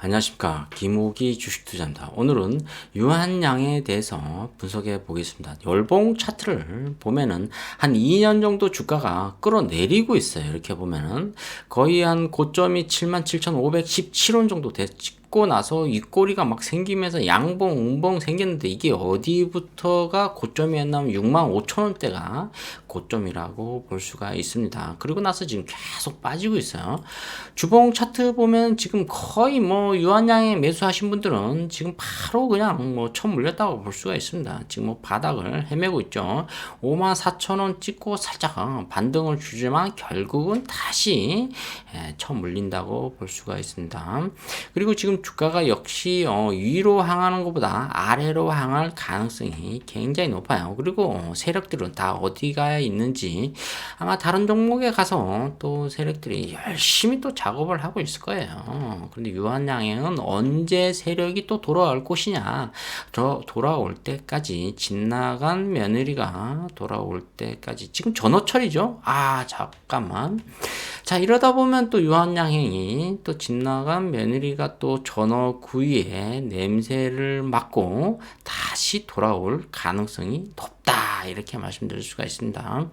안녕하십니까, 김호기 주식투자입니다. 오늘은 유한양에 대해서 분석해 보겠습니다. 연봉 차트를 보면은 한 2년 정도 주가가 끌어내리고 있어요. 이렇게 보면은 거의 한 고점이 77,517원 정도 찍고 나서 이 꼬리가 막 생기면서 양봉 음봉 생겼는데, 이게 어디부터가 고점이었냐면 65,000원대가 고점이라고 볼 수가 있습니다. 그리고 나서 지금 계속 빠지고 있어요. 주봉 차트 보면 지금 거의 유한양에 매수하신 분들은 지금 바로 그냥 쳐 물렸다고 볼 수가 있습니다. 지금 바닥을 헤매고 있죠. 54,000원 찍고 살짝 반등을 주지만 결국은 다시 쳐 물린다고 볼 수가 있습니다. 그리고 지금 주가가 역시 위로 향하는 것보다 아래로 향할 가능성이 굉장히 높아요. 그리고 세력들은 다 어디가 있는지 아마 다른 종목에 가서 또 세력들이 열심히 또 작업을 하고 있을 거예요. 그런데 유한양행은 언제 세력이 또 돌아올 것이냐, 돌아올 때까지, 집 나간 며느리가 돌아올 때까지. 지금 전호철이죠. 잠깐만. 자, 이러다 보면 또 유한양행이 또 집 나간 며느리가 또 전어 구이에 냄새를 맡고 다시 돌아올 가능성이 높다, 이렇게 말씀드릴 수가 있습니다.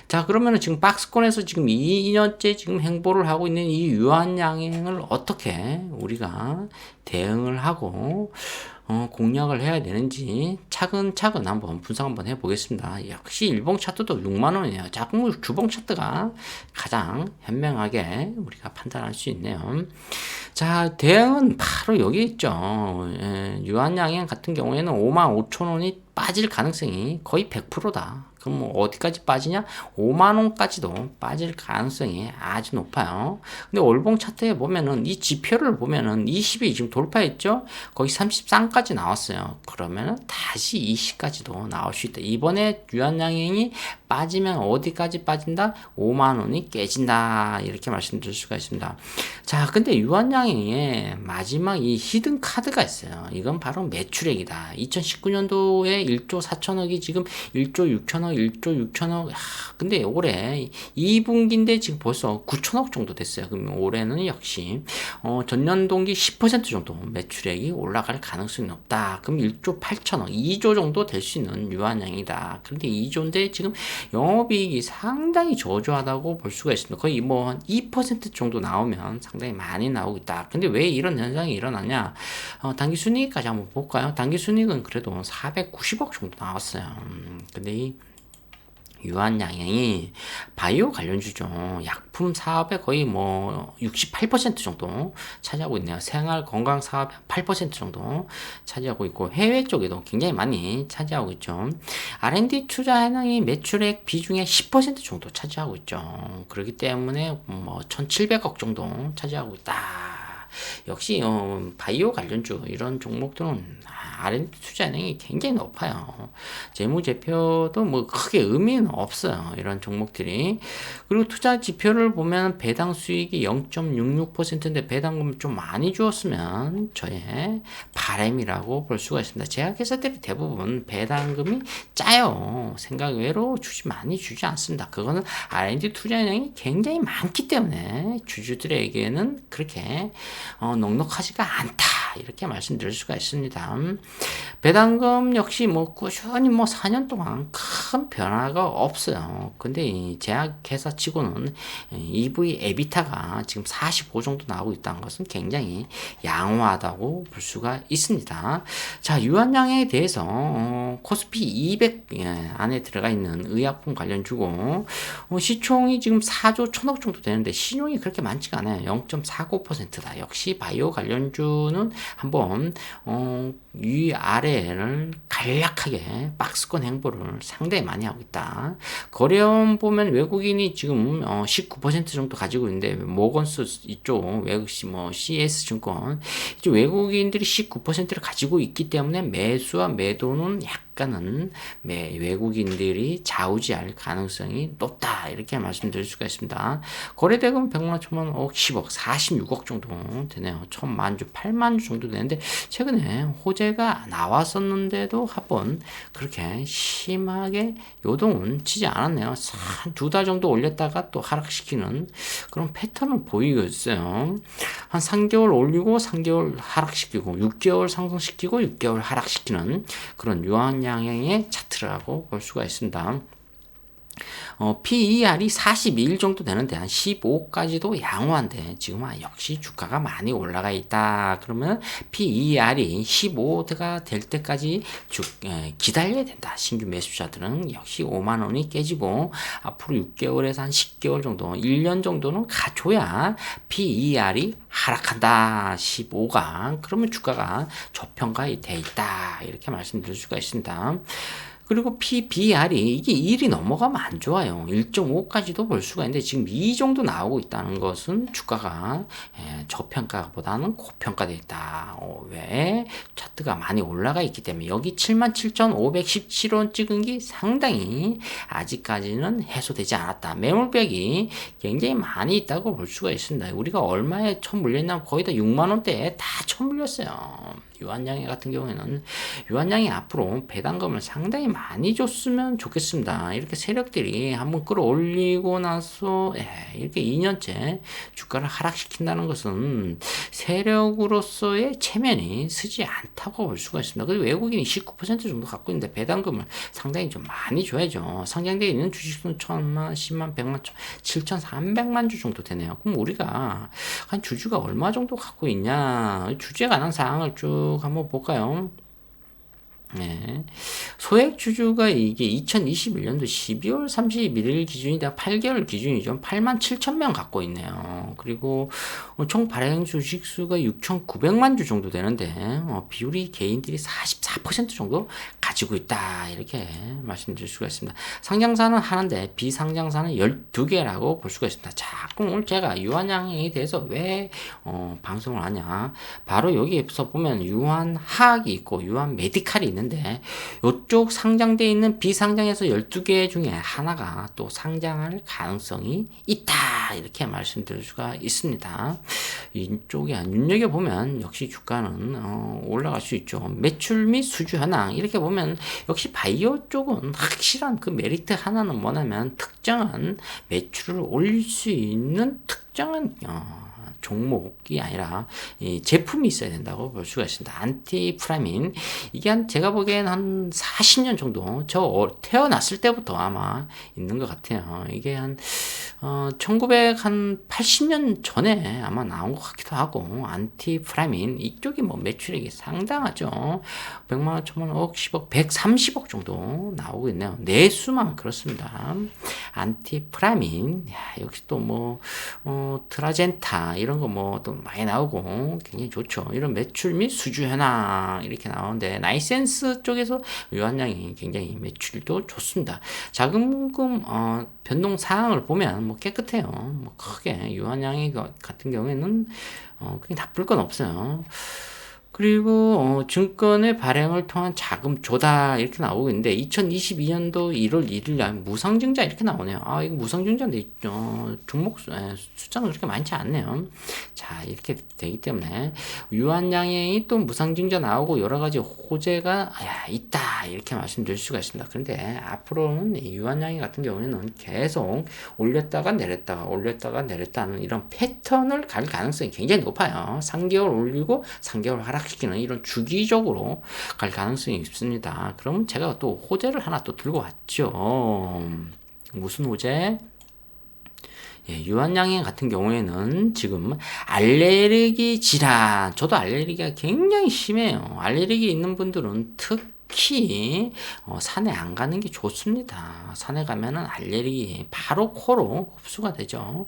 자, 그러면은 지금 박스권에서 지금 2년째 지금 행보를 하고 있는 이 유한양행을 어떻게 우리가 대응을 하고 공략을 해야 되는지 차근차근 한번 분석 한번 해보겠습니다. 역시 일봉 차트도 6만원이에요. 자꾸 주봉 차트가 가장 현명하게 우리가 판단할 수 있네요. 자, 대응은 바로 여기 있죠. 유한양행 같은 경우에는 55,000원이 빠질 가능성이 거의 100%다. 그럼 어디까지 빠지냐? 5만원까지도 빠질 가능성이 아주 높아요. 근데 월봉 차트에 보면은 이 지표를 보면은 20이 지금 돌파했죠? 거의 33까지 나왔어요. 그러면은 다시 20까지도 나올 수 있다. 이번에 유한양행이 빠지면 어디까지 빠진다? 5만원이 깨진다, 이렇게 말씀드릴 수가 있습니다. 자, 근데 유한양행의 마지막 이 히든 카드가 있어요. 이건 바로 매출액이다. 2019년도에 1조 4천억이 지금 1조 6천억, 1조 6천억. 근데 올해 2분기인데 지금 벌써 9천억 정도 됐어요. 그럼 올해는 역시 전년 동기 10% 정도 매출액이 올라갈 가능성이 높다. 그럼 1조 8천억, 2조 정도 될 수 있는 유한양이다. 그런데 2조인데 지금 영업이익이 상당히 저조하다고 볼 수가 있습니다. 거의 한 2% 정도 나오면 상당히 많이 나오고 있다. 근데 왜 이런 현상이 일어나냐? 당기순이익까지 한번 볼까요? 당기순이익은 그래도 490억 정도 나왔어요. 근데 이 유한양행이 바이오 관련주죠. 약품 사업에 거의 68% 정도 차지하고 있네요. 생활 건강 사업 8% 정도 차지하고 있고, 해외 쪽에도 굉장히 많이 차지하고 있죠. R&D 투자 현황이 매출액 비중의 10% 정도 차지하고 있죠. 그렇기 때문에 1,700억 정도 차지하고 있다. 역시 바이오 관련주 이런 종목들은 R&D 투자 현황이 굉장히 높아요. 재무제표도 크게 의미는 없어요, 이런 종목들이. 그리고 투자 지표를 보면 배당 수익이 0.66%인데 배당금을 좀 많이 주었으면 저의 바람이라고 볼 수가 있습니다. 제약회사들이 대부분 배당금이 짜요. 생각 외로 많이 주지 않습니다. 그거는 R&D 투자 현황이 굉장히 많기 때문에 주주들에게는 그렇게 넉넉하지가 않다, 이렇게 말씀드릴 수가 있습니다. 배당금 역시 꾸준히 4년 동안 큰 변화가 없어요. 근데 이 제약회사 치고는 EV 에비타가 지금 45 정도 나오고 있다는 것은 굉장히 양호하다고 볼 수가 있습니다. 자, 유한양에 대해서 코스피 200 안에 들어가 있는 의약품 관련주고, 시총이 지금 4조 1천억 정도 되는데 신용이 그렇게 많지가 않아요. 0.49%다. 역시 바이오 관련주는 한번 위아래를 간략하게 박스권 행보를 상당히 많이 하고 있다. 거래원 보면 외국인이 지금 19% 정도 가지고 있는데, 모건스 이쪽 외국 CS 증권 이쪽 외국인들이 19%를 가지고 있기 때문에 매수와 매도는 약간은 외국인들이 좌우지할 가능성이 높다, 이렇게 말씀드릴 수가 있습니다. 거래대금 100만, 1000만, 억, 10억, 46억 정도 되네요. 1000만 주, 8만 주 정도 되는데 최근에 호재 호재가 나왔었는데도 한번 그렇게 심하게 요동은 치지 않았네요. 한 2달 정도 올렸다가 또 하락시키는 그런 패턴을 보이고 있어요. 한 3개월 올리고 3개월 하락시키고 6개월 상승시키고 6개월 하락시키는 그런 유한양행의 차트라고 볼 수가 있습니다. PER이 42일 정도 되는데 한 15까지도 양호한데 지금 역시 주가가 많이 올라가 있다. 그러면 PER이 15가 될 때까지 기다려야 된다. 신규 매수자들은 역시 5만 원이 깨지고 앞으로 6개월에서 한 10개월 정도, 1년 정도는 가줘야 PER이 하락한다. 15가. 그러면 주가가 저평가 돼 있다. 이렇게 말씀드릴 수가 있습니다. 그리고 PBR이 이게 1이 넘어가면 안 좋아요. 1.5까지도 볼 수가 있는데 지금 2 정도 나오고 있다는 것은 주가가 저평가보다는 고평가되어 있다. 왜? 차트가 많이 올라가 있기 때문에 여기 77,517원 찍은 게 상당히 아직까지는 해소되지 않았다. 매물벽이 굉장히 많이 있다고 볼 수가 있습니다. 우리가 얼마에 처음 물렸냐면 거의 다 6만 원대에 다 처음 물렸어요. 유한양행 같은 경우에는 유한양이 앞으로 배당금을 상당히 많이 줬으면 좋겠습니다. 이렇게 세력들이 한번 끌어올리고 나서 이렇게 2년째 주가를 하락시킨다는 것은 세력으로서의 체면이 쓰지 않다고 볼 수가 있습니다. 그리고 외국인이 19% 정도 갖고 있는데 배당금을 상당히 좀 많이 줘야죠. 상장되어 있는 주식수는 1,000만, 10만, 100만, 7,300만 주 정도 되네요. 그럼 우리가 한 주주가 얼마 정도 갖고 있냐? 주주에 관한 사항을 쭉 한번 볼까요? 네. 소액 주주가 이게 2021년도 12월 31일 기준이다. 8개월 기준이죠. 8만 7천 명 갖고 있네요. 그리고 총 발행 주식 수가 6,900만 주 정도 되는데 비율이 개인들이 44% 정도 가지고 있다. 이렇게 말씀드릴 수가 있습니다. 상장사는 하나인데 비상장사는 12개라고 볼 수가 있습니다. 자, 그럼 오늘 제가 유한양에 대해서 왜 방송을 하냐? 바로 여기에서 보면 유한화학이 있고 유한 메디칼이 있는데 이쪽 상장되어 있는 비상장에서 12개 중에 하나가 또 상장할 가능성이 있다. 이렇게 말씀드릴 수가 있습니다. 이쪽에 눈여겨보면 역시 주가는 올라갈 수 있죠. 매출 및 수주 현황 이렇게 보면 역시 바이오 쪽은 확실한 그 메리트 하나는 뭐냐면 특정한 매출을 올릴 수 있는 특정한 종목이 아니라 이 제품이 있어야 된다고 볼 수가 있습니다. 안티프라민 이게 제가 보기엔 한 40년 정도 저 태어났을 때부터 아마 있는 것 같아요. 이게 한 1980년 전에 아마 나온 것 같기도 하고 안티프라민 이쪽이 뭐 매출액이 상당하죠. 100만 원, 1000만 원, 억, 10억, 130억 정도 나오고 있네요. 내수만 그렇습니다. 안티프라민 역시 또 뭐 트라젠타 이런 거 뭐 또 많이 나오고 굉장히 좋죠. 이런 매출 및 수주 현황 이렇게 나오는데 나이센스 쪽에서 유한양이 굉장히 매출도 좋습니다. 자금금 변동 사항을 보면 뭐 깨끗해요. 뭐 크게 유한양이 같은 경우에는 그게 나쁠 건 없어요. 그리고 증권의 발행을 통한 자금 조달 이렇게 나오고 있는데 2022년도 1월 1일 날 무상증자 이렇게 나오네요. 아 이거 무상증자인데 종목 숫자는 그렇게 많지 않네요. 자 이렇게 되기 때문에 유한양행이 또 무상증자 나오고 여러 가지 호재가 있다 이렇게 말씀드릴 수가 있습니다. 그런데 앞으로는 유한양행 같은 경우에는 계속 올렸다가 내렸다는 이런 패턴을 갈 가능성이 굉장히 높아요. 3개월 올리고 3개월 하락 시키는 이런 주기적으로 갈 가능성이 있습니다. 그럼 제가 또 호재를 하나 또 들고 왔죠. 무슨 호재? 유한양행 같은 경우에는 지금 알레르기 질환, 저도 알레르기가 굉장히 심해요. 알레르기 있는 분들은 특히 산에 안 가는 게 좋습니다. 산에 가면은 알레르기 바로 코로 흡수가 되죠.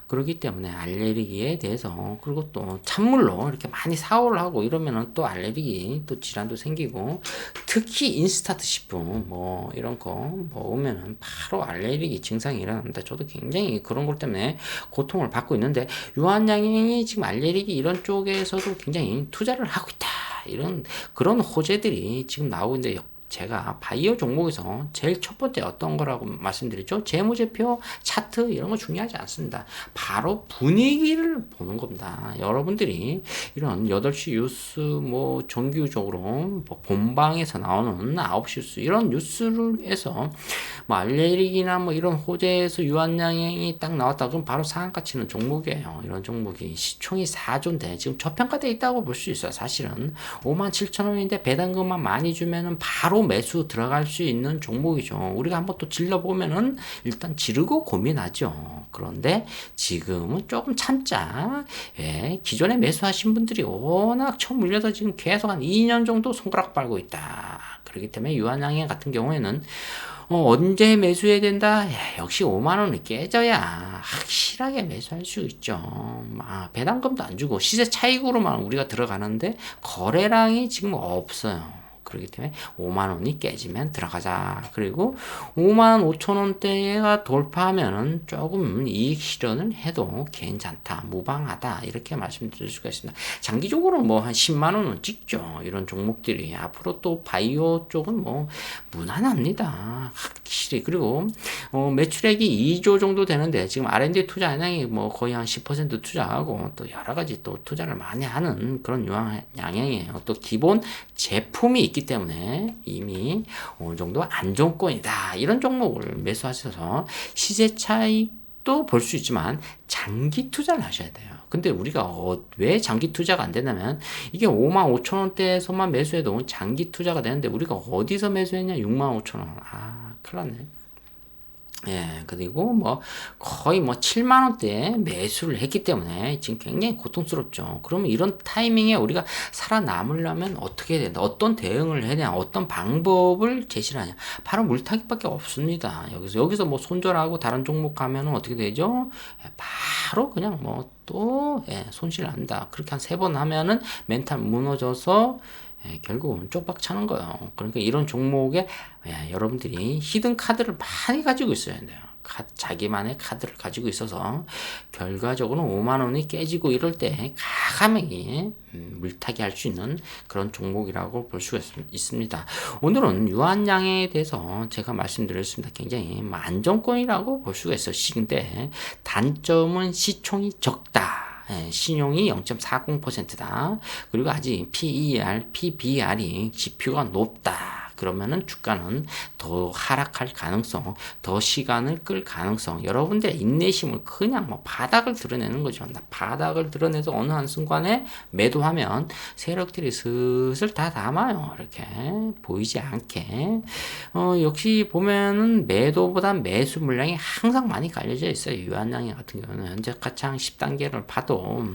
그렇기 때문에 알레르기에 대해서 그리고 또 찬물로 이렇게 많이 샤워를 하고 이러면은 또 알레르기 또 질환도 생기고 특히 인스타트 식품 뭐 이런 거 먹으면은 바로 알레르기 증상이 일어납니다. 저도 굉장히 그런 것 때문에 고통을 받고 있는데 유한양행이 지금 알레르기 이런 쪽에서도 굉장히 투자를 하고 있다. 이런 그런 호재들이 지금 나오고 있는데 제가 바이오 종목에서 제일 첫 번째 어떤 거라고 말씀드렸죠? 재무제표, 차트 이런 거 중요하지 않습니다. 바로 분위기를 보는 겁니다. 여러분들이 이런 8시 뉴스 뭐 정규적으로 뭐 본방에서 나오는 9시 뉴스 이런 뉴스를 해서 뭐 알레르기나 뭐 이런 호재에서 유한양행이 딱 나왔다 그럼 바로 상한가 치는 종목이에요. 이런 종목이 시총이 4조인데 지금 저평가돼 있다고 볼 수 있어요. 사실은 57,000원인데 배당금만 많이 주면은 바로 매수 들어갈 수 있는 종목이죠. 우리가 한번 또 질러보면은 일단 지르고 고민하죠. 그런데 지금은 조금 참자. 예, 기존에 매수하신 분들이 워낙 처음 물려서 지금 계속 한 2년 정도 손가락 빨고 있다. 그렇기 때문에 유한양행 같은 경우에는 언제 매수해야 된다? 역시 5만원을 깨져야 확실하게 매수할 수 있죠. 배당금도 안 주고 시세 차익으로만 우리가 들어가는데 거래량이 지금 없어요. 그렇기 때문에 5만원이 깨지면 들어가자. 그리고 5만 5천원대가 돌파하면은 조금 이익 실현을 해도 괜찮다. 무방하다. 이렇게 말씀드릴 수가 있습니다. 장기적으로 뭐 한 10만원은 찍죠. 이런 종목들이. 앞으로 또 바이오 쪽은 뭐 무난합니다. 확실히. 그리고 매출액이 2조 정도 되는데 지금 R&D 투자 양이 뭐 거의 한 10% 투자하고 또 여러 가지 또 투자를 많이 하는 그런 양양이에요. 또 기본 제품이 있기 때문에 이미 어느 정도 안정권이다. 이런 종목을 매수하셔서 시세 차익도 볼 수 있지만 장기 투자를 하셔야 돼요. 근데 우리가 왜 장기 투자가 안 되냐면 이게 55,000원대에서만 매수해도 장기 투자가 되는데 우리가 어디서 매수했냐? 65,000원. 큰일 났네. 예, 그리고 뭐 거의 뭐 7만 원대에 매수를 했기 때문에 지금 굉장히 고통스럽죠. 그러면 이런 타이밍에 우리가 살아남으려면 어떻게 해야 된다? 어떤 대응을 해야 되냐? 어떤 방법을 제시를 하냐? 바로 물타기밖에 없습니다. 여기서 뭐 손절하고 다른 종목 가면은 어떻게 되죠? 예, 바로 그냥 뭐 또 손실 난다. 그렇게 한 3번 하면은 멘탈 무너져서 결국은 쪽박 차는 거예요. 그러니까 이런 종목에 여러분들이 히든 카드를 많이 가지고 있어야 돼요. 자기만의 카드를 가지고 있어서 결과적으로 5만원이 깨지고 이럴 때 과감하게 물타기 할 수 있는 그런 종목이라고 볼 수가 있습니다. 오늘은 유한양에 대해서 제가 말씀드렸습니다. 굉장히 안정권이라고 볼 수가 있어요. 근데 단점은 시총이 적다. 신용이 0.40%다. 그리고 아직 PER, PBR이 지표가 높다. 그러면은 주가는 더 하락할 가능성, 더 시간을 끌 가능성, 여러분들의 인내심을 그냥 뭐 바닥을 드러내는 거죠. 바닥을 드러내서 어느 한순간에 매도하면 세력들이 슬슬 다 담아요. 이렇게 보이지 않게. 역시 보면은 매도보다 매수 물량이 항상 많이 깔려져 있어요. 유한양행 같은 경우는 현재 가창 10단계를 봐도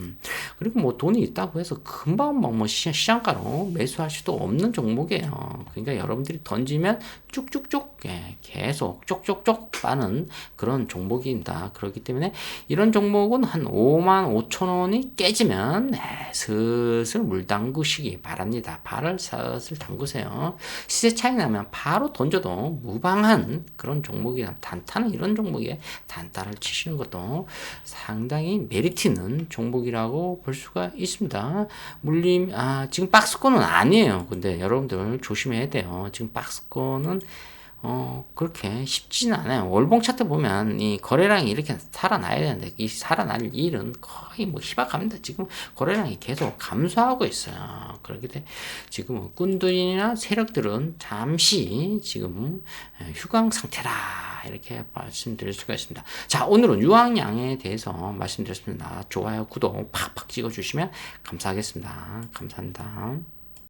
그리고 뭐 돈이 있다고 해서 금방 뭐 시장가로 매수할 수도 없는 종목이에요. 그러니까 여러분들이 던지면 쭉쭉쭉 계속 쪽쪽쪽 빠는 그런 종목입니다. 그렇기 때문에 이런 종목은 한 5만 5천 원이 깨지면 슬슬 물 담그시기 바랍니다. 발을 슬슬 담그세요. 시세 차이 나면 바로 던져도 무방한 그런 종목이나 단타는 이런 종목에 단타를 치시는 것도 상당히 메리트 있는 종목이라고 볼 수가 있습니다. 물림 지금 박스권은 아니에요. 근데 여러분들 조심해야 돼요. 지금 박스권은 그렇게 쉽지는 않아요. 월봉 차트 보면 이 거래량이 이렇게 살아나야 되는데 이 살아날 일은 거의 뭐 희박합니다. 지금 거래량이 계속 감소하고 있어요. 그렇기 때문에 지금 꾼들이나 세력들은 잠시 지금 휴강 상태라 이렇게 말씀드릴 수가 있습니다. 자, 오늘은 유한양에 대해서 말씀드렸습니다. 좋아요, 구독 팍팍 찍어주시면 감사하겠습니다. 감사합니다.